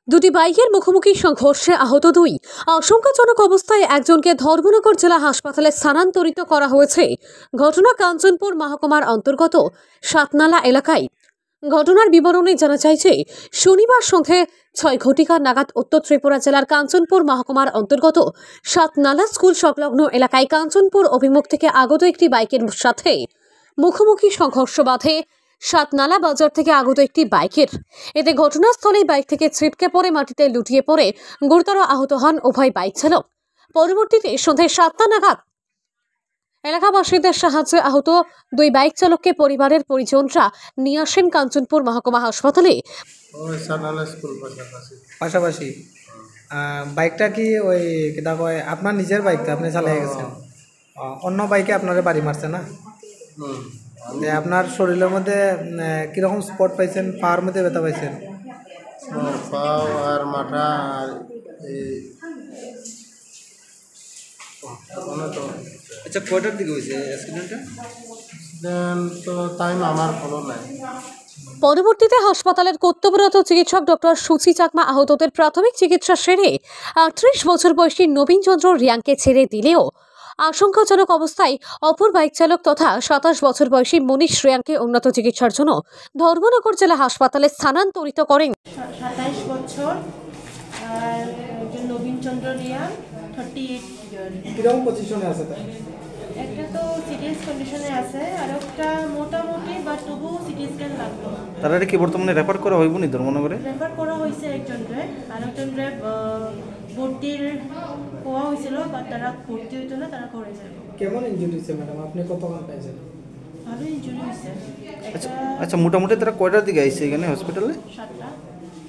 দুটি বাইকের মুখোমুখি সংঘর্ষে আহত দুই। আশঙ্কাজনক অবস্থায় একজনকে ধর্মনগর জেলা হাসপাতালে স্থানান্তরিত করা হয়েছে। ঘটনা কাঞ্চনপুর মহকুমার অন্তর্গত সাতনালা এলাকায়। ঘটনার বিবরণে জানা চাইছে, শনিবার সন্ধে 6 ঘটিকা নাগাদ উত্তর ত্রিপুরা জেলার কাঞ্চনপুর মহকুমার অন্তর্গত সাতনালা স্কুল সংলগ্ন এলাকায় কাঞ্চনপুর অভিমুখ থেকে আগত একটি বাইকের সাথে মুখোমুখি সংঘর্ষ বাধে সাতনালা বাজার থেকে আগত একটি বাইকের। এতে ঘটনাস্থলেই বাইক থেকে ছিটকে পড়ে মাটিতে লুটিয়ে পড়ে গুরুতর আহত হন উভয় বাইক চালক। পরবর্তীতে সন্ধ্যে 7টা নাগাদ এলাকাবাসীদের সাহায্যে আহত দুই বাইক চালককে পরিবারের পরিজনরা নিয়ে আসেন কাঞ্চনপুর মহকুমা হাসপাতালে। পাশাপাশি বাইকটা কি ওই কিতা কয় আপনার নিজের বাইকটা আপনি চালিয়ে গেছেন, অন্য বাইকে আপনার বাড়ি মারছে না? আপনার শরীরের মধ্যে কিরকম স্পট পাইছেন? পাওয়ার মধ্যে ব্যথা পাইছেন? পাও আর মাথা আর আচ্ছা, কয়টার দিকে হয়েছে অ্যাক্সিডেন্টটা? তো টাইম আমার ফলো নাই। পরবর্তীতে হাসপাতালের কর্তব্যরত চিকিৎসক ডক্টর সুচি চাকমা আহতদের প্রাথমিক চিকিৎসা সেরে 38 বছর বয়সী নবীন চন্দ্র রিয়াংকে ছেড়ে দিলেও আশঙ্কাজনক অবস্থায় অপর বাইক চালক তথা 27 বছর বয়সী মনীষ রিয়াংকে উন্নত চিকিৎসার জন্য ধর্মনগর জেলা হাসপাতালে স্থানান্তরিত করেন। 27 বছর আর নবীন চন্দ্র রিয়াং 38 ইয়ার। কিরকম পজিশনে আছে? একটা তো সিরিয়াস কন্ডিশনে আছে আর একটা মোটামুটি বা তবু সিটি স্ক্যান লাগবে। তারা কি বর্তমানে রেফার করা হইব নি ধর্মনগরে? রেফার করা হয়েছে একজনরে, আর একজনরে ভর্তির হওয়া হয়েছিল, বা তারা ভর্তি হইতো না, তারা করে যাবে। কেমন ইনজুরি হয়েছে ম্যাডাম? আপনি কতক্ষণ পাইছেন? ভালো ইনজুরি হয়েছে। আচ্ছা, মোটামুটি তারা কয়টার দিকে আইছে এখানে হসপিটালে? 7টা।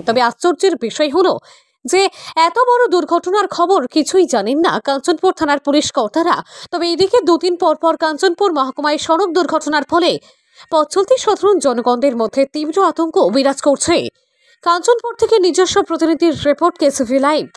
তবে আশ্চর্যের বিষয় হলো যে এত বড় দুর্ঘটনার খবর কিছুই জানেন না কাঞ্চনপুর থানার পুলিশ কর্তারা। তবে এদিকে দুদিন পর পর কাঞ্চনপুর মহকুমায় সড়ক দুর্ঘটনার ফলে পথ চলতি সাধারণ জনগণের মধ্যে তীব্র আতঙ্ক বিরাজ করছে। কাঞ্চনপুর থেকে নিজস্ব প্রতিনিধির রিপোর্ট, কেসিভি লাইভ।